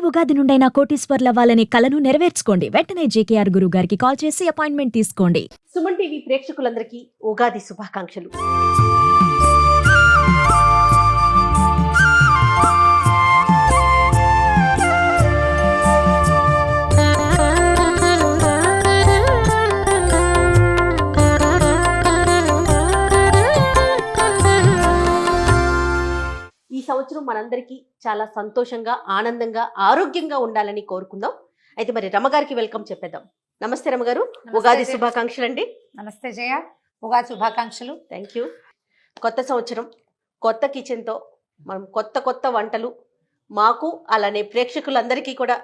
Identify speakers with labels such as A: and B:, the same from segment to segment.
A: ఉగాది నుండైనా కోటీశ్వర్లవ్వాలనే కలను నెరవేర్చుకోండి. వెంటనే జేకేఆర్ గురువు గారికి కాల్ చేసి అపాయింట్మెంట్ తీసుకోండి.
B: సుమన్ టీవీ ప్రేక్షకులందరికీ ఉగాది శుభాకాంక్షలు. ఈ సంవత్సరం మనందరికీ చాలా సంతోషంగా, ఆనందంగా, ఆరోగ్యంగా ఉండాలని కోరుకుందాం. అయితే మరి రమగారికి వెల్కమ్ చెప్పేద్దాం. నమస్తే రమగారు, ఉగాది శుభాకాంక్షలు అండి.
C: నమస్తే జయ, ఉగాది శుభాకాంక్షలు.
B: Thank you. కొత్త సంవత్సరం, కొత్త కిచెన్తో మనం కొత్త కొత్త వంటలు మాకు అలానే ప్రేక్షకులందరికీ కూడా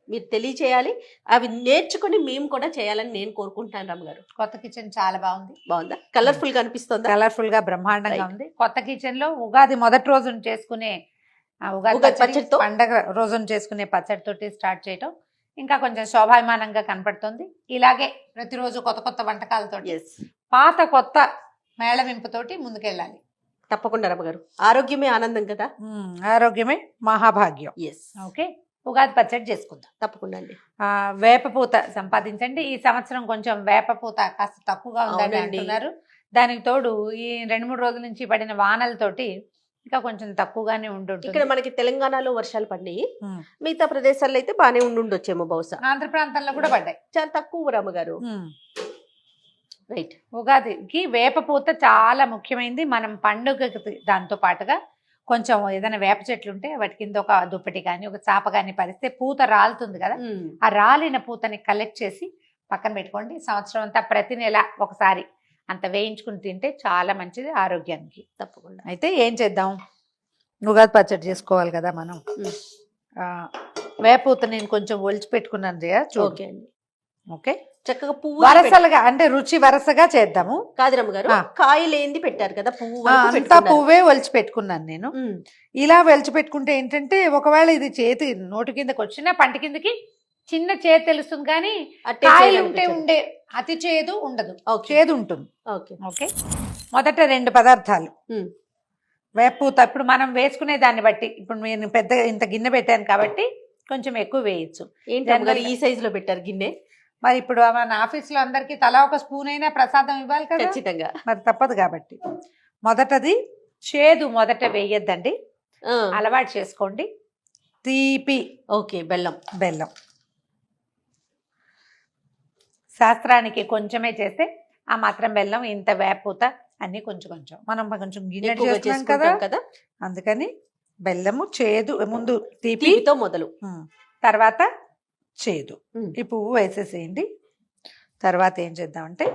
B: మీరు తెలియచేయాలి. అవి నేర్చుకుని మేము కూడా చేయాలని నేను కోరుకుంటున్నాను. రమగారు,
C: కొత్త కిచెన్ చాలా బాగుంది.
B: బాగుందా? కలర్ఫుల్ గా అనిపిస్తుందా?
C: కలర్ఫుల్ గా బ్రహ్మాండంగా ఉంది. కొత్త కిచెన్ లో ఉగాది మొదటి రోజున చేసుకునే ఉగాది పచ్చడితో, పండగ రోజున చేసుకునే పచ్చడితోటి స్టార్ట్ చేయటం ఇంకా కొంచెం శోభాయమానంగా కనపడుతుంది. ఇలాగే ప్రతిరోజు కొత్త కొత్త వంటకాలతో, పాత కొత్త మేళవింపుతోటి ముందుకెళ్ళాలి.
B: తప్పకుండా రమగారు. ఆరోగ్యమే ఆనందం కదా.
C: ఆరోగ్యమే మహాభాగ్యం. ఓకే, ఉగాది పచ్చడి చేసుకుందాం.
B: తప్పకుండా అండి.
C: వేపపూత సంపాదించండి. ఈ సంవత్సరం కొంచెం వేపపూత కాస్త తక్కువగా ఉందని అంటున్నారు. దానికి తోడు ఈ 2-3 రోజుల నుంచి పడిన వానలతోటి ఇంకా కొంచెం తక్కువగానే ఉంటుంటుంది.
B: ఇక్కడ మనకి తెలంగాణలో వర్షాలు పడినాయి, మిగతా ప్రదేశాల్లో అయితే బాగానే ఉండుండొచ్చేమో బహుశా.
C: ఆంధ్ర ప్రాంతంలో కూడా పడ్డాయి,
B: చాలా తక్కువ రమగారు. రైట్.
C: ఉగాదికి వేపపూత చాలా ముఖ్యమైనది. మనం పండుగకి దాంతో పాటుగా కొంచెం ఏదైనా వేప చెట్లు ఉంటే వాటి కింద ఒక దుప్పటి కానీ ఒక చాప కానీ పరిస్తే పూత రాలుతుంది కదా, ఆ రాలిన పూతని కలెక్ట్ చేసి పక్కన పెట్టుకోండి. సంవత్సరం అంతా ప్రతి నెల ఒకసారి అంత వేయించుకుని తింటే చాలా మంచిది ఆరోగ్యానికి.
B: తప్పకుండా.
C: అయితే ఏం చేద్దాం, ఉగాది పచ్చడి చేసుకోవాలి కదా మనం. వేపూత నేను కొంచెం ఒలిచి పెట్టుకున్నాను జయ.
B: ఓకే అండి.
C: ఓకే,
B: చక్కగా పువ్వు
C: వరసలుగా అంటే రుచి వరసగా చేద్దాము.
B: కాదు రమ్మగారు, కాయలు ఏంది పెట్టారు కదా, పువ్వు
C: అంతా పువ్వే ఒలిచి పెట్టుకున్నాను నేను. ఇలా ఒలిచి పెట్టుకుంటే ఏంటంటే ఒకవేళ ఇది చేతి నోటి కిందకి వచ్చినా పంట కిందకి చిన్న చేదు తెలుస్తుంది, కానీ కాయలు ఉండే అతి చేదు ఉండదు, చేదు ఉంటుంది. ఓకే, మొదట 2 పదార్థాలు వేపూత. ఇప్పుడు మనం వేసుకునే దాన్ని బట్టి, ఇప్పుడు నేను పెద్ద ఇంత గిన్నె పెట్టాను కాబట్టి కొంచెం ఎక్కువ వేయచ్చు.
B: ఏంటి ఈ సైజు లో పెట్టారు గిన్నె?
C: మరి ఇప్పుడు మన ఆఫీస్లో అందరికి తలా ఒక స్పూన్ అయినా ప్రసాదం ఇవ్వాలి కదా,
B: ఖచ్చితంగా.
C: మరి తప్పదు కాబట్టి మొదటది చేదు మొదట వేయద్దండి, అలవాటు చేసుకోండి. తీపి,
B: ఓకే, బెల్లం.
C: బెల్లం శాస్త్రానికి కొంచెమే చేస్తే ఆ మాత్రం బెల్లం, ఇంత వేపూత అన్ని కొంచెం కొంచెం. మనం కొంచెం గిన్నె చేసుకుంటాం కదా, అందుకని బెల్లము చేదు ముందు తీపితో మొదలు, తర్వాత చేదు. ఈ పువ్వు వేసేసేయండి. తర్వాత ఏం చేద్దామంటే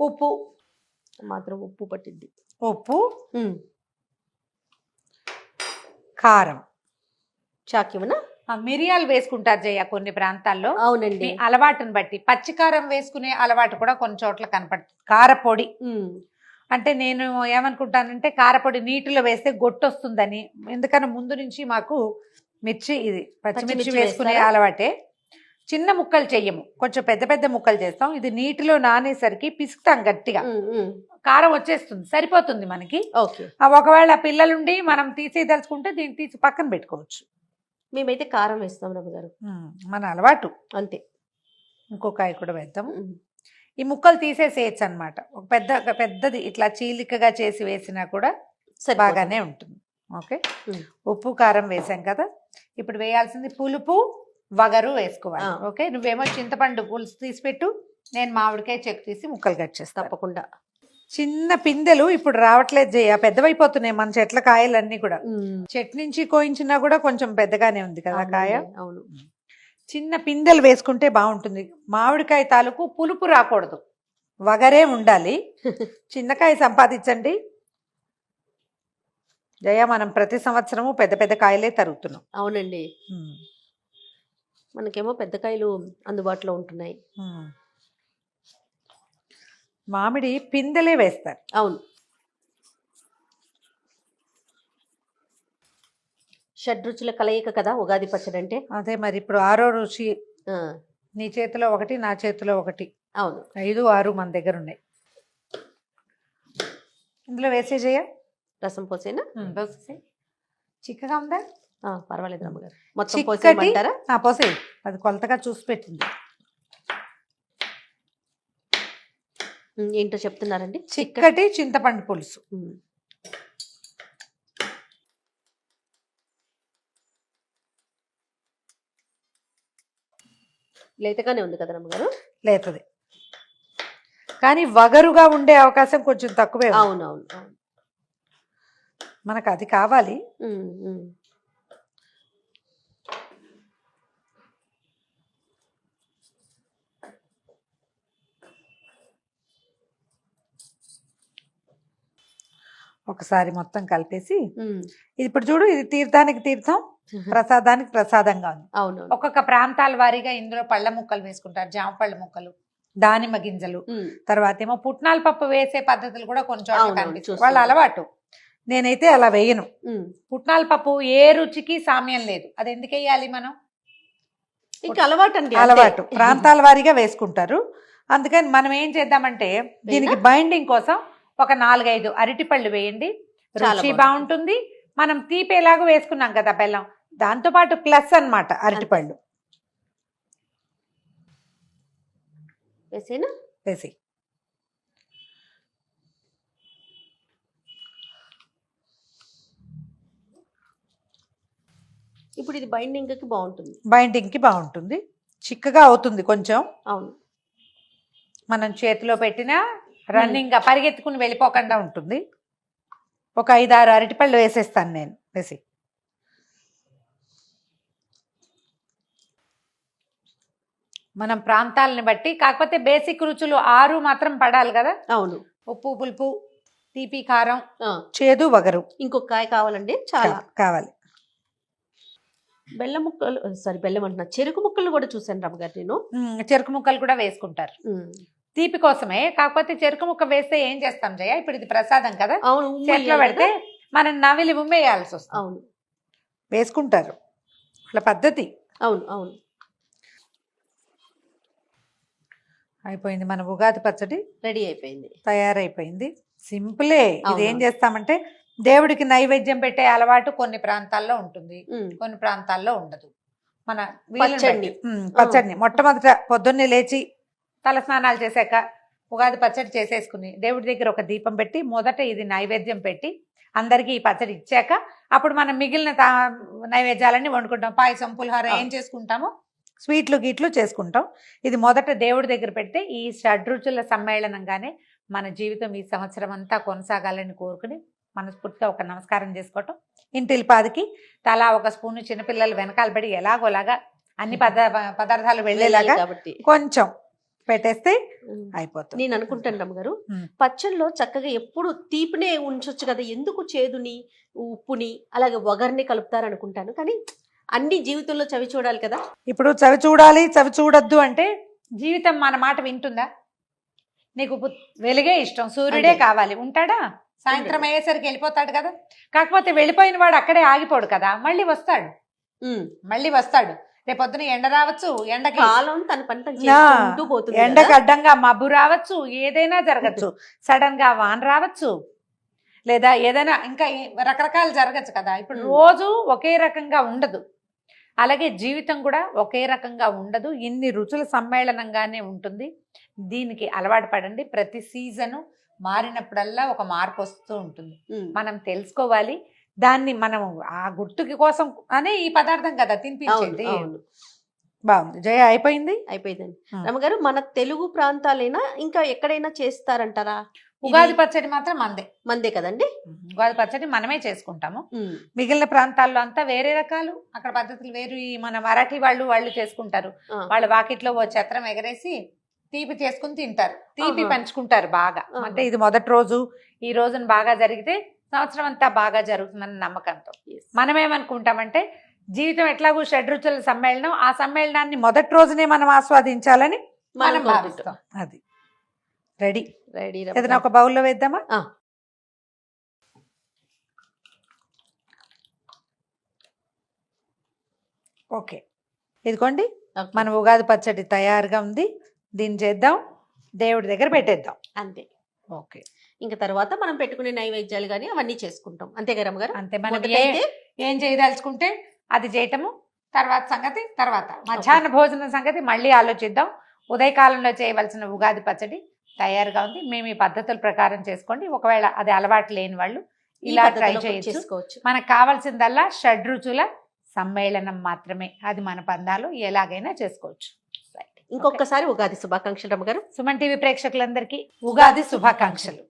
C: ఉప్పు
B: మాత్రం, ఉప్పు పట్టింది.
C: ఉప్పు, కారం,
B: చాకివనా
C: మిరియాలు వేసుకుంటారు జయ కొన్ని ప్రాంతాల్లో.
B: అవునండి,
C: అలవాటుని బట్టి. పచ్చికారం వేసుకునే అలవాటు కూడా కొన్ని చోట్ల కనపడుతుంది. కారపొడి అంటే నేను ఏమనుకుంటానంటే కారపొడి నీటిలో వేస్తే గొట్టొస్తుందని, ఎందుకని ముందు నుంచి మాకు మిర్చి ఇది పచ్చిమిర్చి వేసుకునే అలవాటే. చిన్న ముక్కలు చెయ్యము, కొంచెం పెద్ద పెద్ద ముక్కలు చేస్తాం. ఇది నీటిలో నానేసరికి పిసుకుతాం గట్టిగా, కారం వచ్చేస్తుంది, సరిపోతుంది మనకి. ఒకవేళ పిల్లలుండి మనం తీసేదలుచుకుంటే దీన్ని తీసి పక్కన పెట్టుకోవచ్చు.
B: మేమైతే కారం వేస్తాం రమ్మగారు,
C: మన అలవాటు అంతే. ఇంకొక కూడా వేద్దాం. ఈ ముక్కలు తీసేసేయచ్చు అనమాట. ఒక పెద్దది ఇట్లా చీలికగా చేసి వేసినా కూడా బాగానే ఉంటుంది. ఓకే, ఉప్పు కారం వేసాం కదా, ఇప్పుడు వేయాల్సింది పులుపు వగరు వేసుకోవాలి. ఓకే, నువ్వేమో చింతపండు పులుసు తీసి పెట్టు, నేను మామిడికాయ చెక్కు తీసి ముక్కలు కట్ చేస్తాను.
B: తప్పకుండా.
C: చిన్న పిందెలు ఇప్పుడు రావట్లేదు జయ, పెద్దవైపోతున్నాయి మన చెట్ల కాయలన్నీ కూడా. చెట్టు నుంచి కోయించినా కూడా కొంచెం పెద్దగానే ఉంది కదా కాయ.
B: అవును,
C: చిన్న పిందెలు వేసుకుంటే బాగుంటుంది. మామిడికాయ తాలూకు పులుపు రాకూడదు, వగరే ఉండాలి. చిన్నకాయ సంపాదించండి జయ. మనం ప్రతి సంవత్సరము పెద్ద పెద్ద కాయలే తరుగుతున్నాం.
B: అవునండి, మనకేమో పెద్ద కాయలు అందుబాటులో ఉంటున్నాయి.
C: మామిడి పిందెలే వేస్తారు.
B: అవును, షడ్రుచుల కలయిక కదా ఉగాది పచ్చడి అంటే.
C: అదే మరి ఇప్పుడు 6వ రుచి నీ చేతిలో ఒకటి, నా చేతిలో ఒకటి.
B: అవును,
C: 5, 6 మన దగ్గర ఉన్నాయి. ఇందులో వేసేజేయ
B: రసం పోసేనా?
C: పోసేసి చిక్కగా ఉందా?
B: పర్వాలేదు రమ్మగారు. మొత్తం
C: చిక్కటి
B: పోసేయమంటారా?
C: పోసే, అది కొలతగా చూసి పెట్టింది.
B: ఏంటో చెప్తున్నారండి?
C: చిక్కటి చింతపండు పులుసు.
B: లేతగానే ఉంది కదా రమ్మగారు?
C: లేతది, కానీ వగరుగా ఉండే అవకాశం కొంచెం తక్కువే ఉంది.
B: అవునవును.
C: మనకు అది కావాలి. ఒకసారి మొత్తం కలిపేసి ఇది ఇప్పుడు చూడు, ఇది తీర్థానికి తీర్థం, ప్రసాదానికి ప్రసాదంగా ఉంది.
B: అవును.
C: ఒక్కొక్క ప్రాంతాల వారీగా ఇందులో పళ్ళ ముక్కలు వేసుకుంటారు, జామ పళ్ళ ముక్కలు, దానిమ్మ గింజలు, తర్వాత ఏమో పుట్నాల పప్పు వేసే పద్ధతులు కూడా కొంచెం కనిపిస్తుంది. వాళ్ళ అలవాటు. నేనైతే అలా వేయను. పుట్నాల పప్పు ఏ రుచికి సామ్యం లేదు. అది ఎందుకు వేయాలి మనం?
B: ఇంకా అలవాటు అండి,
C: అలవాటు. ప్రాంతాల వారీగా వేసుకుంటారు. అందుకని మనం ఏం చేద్దామంటే దీనికి బైండింగ్ కోసం ఒక 4-5 అరటిపళ్ళు వేయండి, రుచి బాగుంటుంది. మనం తీపేలాగా వేసుకున్నాం కదా బెల్లం, దాంతో పాటు ప్లస్ అన్నమాట అరటిపళ్ళు.
B: వేసేనా?
C: వేసి
B: ఇప్పుడు ఇది బైండింగ్ కి బాగుంటుంది.
C: బైండింగ్ కి బాగుంటుంది, చిక్కగా అవుతుంది కొంచెం.
B: అవును.
C: మనం చేతిలో పెట్టినా రన్నింగ్ గా పరిగెత్తుకుని వెళ్ళిపోకుండా ఉంటుంది. ఒక 5-6 అరటిపళ్ళు వేసేస్తాను నేను. వేసి మనం ప్రాంతాలని బట్టి, కాకపోతే బేసిక్ రుచులు 6 మాత్రం పడాలి కదా.
B: అవును.
C: ఉప్పు, పులుపు, తీపి, కారం, చేదు, వగరు.
B: ఇంకొక కాయ కావాలండి, చాలా
C: కావాలి.
B: బెల్లం ముక్కలు, సారీ బెల్లం అంటున్నా, చెరుకు ముక్కలు కూడా చూసాను రమ్మగారు నేను.
C: చెరుకు ముక్కలు కూడా వేసుకుంటారు తీపి కోసమే. కాకపోతే చెరుకు ముక్క వేస్తే ఏం చేస్తాం జయ, ఇప్పుడు ఇది ప్రసాదం కదా,
B: అవును,
C: చేతిలో పెడితే మనం నవిలి ఉమ్మేయాల్సి వస్తుంది.
B: అవును,
C: వేసుకుంటారు, వాళ్ళ పద్ధతి.
B: అవును అవును.
C: అయిపోయింది మన ఉగాది పచ్చడి,
B: రెడీ అయిపోయింది,
C: తయారైపోయింది. సింపులే. ఇది ఏం చేస్తామంటే దేవుడికి నైవేద్యం పెట్టే అలవాటు కొన్ని ప్రాంతాల్లో ఉంటుంది, కొన్ని ప్రాంతాల్లో ఉండదు. మన పచ్చడిని మొట్టమొదట పొద్దున్నే లేచి తల స్నానాలు చేశాక ఉగాది పచ్చడి చేసేసుకుని దేవుడి దగ్గర ఒక దీపం పెట్టి మొదట ఇది నైవేద్యం పెట్టి అందరికీ ఈ పచ్చడి ఇచ్చాక అప్పుడు మనం మిగిలిన నైవేద్యాలన్నీ వండుకుంటాం. పాయసం, పులిహోర ఏం చేసుకుంటామో స్వీట్లు గీట్లు చేసుకుంటాం. ఇది మొదట దేవుడి దగ్గర పెడితే ఈ షడ్రుచుల సమ్మేళనంగానే మన జీవితం ఈ సంవత్సరం అంతా కొనసాగాలని కోరుకుని మనస్ఫూర్తిగా ఒక నమస్కారం చేసుకోవటం. ఇంటిల్పాదికి తలా ఒక స్పూన్ చిన్నపిల్లలు వెనకాల పడి ఎలాగోలాగా అన్ని పదార్థాలు వెళ్ళేలాగా కొంచెం పెట్టేస్తే అయిపోతుంది.
B: నేను అనుకుంటాను రమ్మగారు, పచ్చళ్ళలో చక్కగా ఎప్పుడు తీపినే ఉంచొచ్చు కదా, ఎందుకు చేదుని, ఉప్పుని, అలాగే వగర్ని కలుపుతారు అనుకుంటాను. కానీ అన్ని జీవితంలో చవి చూడాలి కదా.
C: ఇప్పుడు చవి చూడాలి, చవి చూడొద్దు అంటే జీవితం మన మాట వింటుందా? నీకు వెలుగే ఇష్టం, సూర్యుడే కావాలి, ఉంటాడా? సాయంత్రం అయ్యేసరికి వెళ్ళిపోతాడు కదా. కాకపోతే వెళ్ళిపోయిన వాడు అక్కడే ఆగిపోడు కదా, మళ్ళీ వస్తాడు. రేపొద్దున ఎండ రావచ్చు, ఎండకి ఎండకి అడ్డంగా మబ్బు రావచ్చు, ఏదైనా జరగచ్చు. సడన్ గా వాన రావచ్చు, లేదా ఏదైనా ఇంకా రకరకాలు జరగచ్చు కదా. ఇప్పుడు రోజు ఒకే రకంగా ఉండదు, అలాగే జీవితం కూడా ఒకే రకంగా ఉండదు. ఇన్ని రుచుల సమ్మేళనంగానే ఉంటుంది. దీనికి అలవాటు పడండి. ప్రతి సీజను మారినప్పుడల్లా ఒక మార్పు వస్తూ ఉంటుంది. మనం తెలుసుకోవాలి దాన్ని. మనం ఆ గుర్తుకి కోసం అనే ఈ పదార్థం కదా తినిపించేది. బాగుంది జయ. అయిపోయిందండి
B: రమ్మగారు. మన తెలుగు ప్రాంతాలైనా ఇంకా ఎక్కడైనా చేస్తారంటారా?
C: ఉగాది పచ్చడి మాత్రం మందే
B: కదండి.
C: ఉగాది పచ్చడి మనమే చేసుకుంటాము. మిగిలిన ప్రాంతాల్లో అంతా వేరే రకాలు, అక్కడ పద్ధతులు వేరు. మన మరాఠీ వాళ్ళు చేసుకుంటారు. వాళ్ళ వాకిట్లో ఓ ఛత్రం ఎగరేసి తీపి చేసుకుని తింటారు, తీపి పంచుకుంటారు బాగా. అంటే ఇది మొదటి రోజు, ఈ రోజున బాగా జరిగితే సంవత్సరం అంతా బాగా జరుగుతుందని నమ్మకంతో. మనం ఏమనుకుంటామంటే జీవితం ఎట్లాగూ షడ్రుచుల సమ్మేళనం, ఆ సమ్మేళనాన్ని మొదటి రోజునే మనం ఆస్వాదించాలని మనం భావిస్తాం. అది రెడీ. ఏదైనా ఒక బౌల్లో వేద్దామా? ఓకే, ఇదిగోండి మన ఉగాది పచ్చడి తయారుగా ఉంది. దీన్ని చేద్దాం, దేవుడి దగ్గర పెట్టేద్దాం
B: అంతే.
C: ఓకే,
B: ఇంకా తర్వాత మనం పెట్టుకునే నైవేద్యాలు కానీ అవన్నీ చేసుకుంటాం. అంతే కదా రమ్మగారు?
C: అంతే. మనం ఏం చేయదలుచుకుంటే అది చేయటము, తర్వాత సంగతి తర్వాత. మధ్యాహ్న భోజనం సంగతి మళ్ళీ ఆలోచిద్దాం. ఉదయకాలంలో చేయవలసిన ఉగాది పచ్చడి తయారుగా ఉంది. మేము ఈ పద్ధతుల ప్రకారం చేసుకోండి. ఒకవేళ అది అలవాటు లేని వాళ్ళు ఇలా ట్రై చేయొచ్చు. మనకు కావాల్సిందల్లా షడ్రుచుల సమ్మేళనం మాత్రమే. అది మన పందాలు ఎలాగైనా చేసుకోవచ్చు.
B: ఇంకొకసారి ఉగాది శుభాకాంక్షలు రమ్మగారు.
C: సుమన్ టీవీ ప్రేక్షకులందరికీ ఉగాది శుభాకాంక్షలు.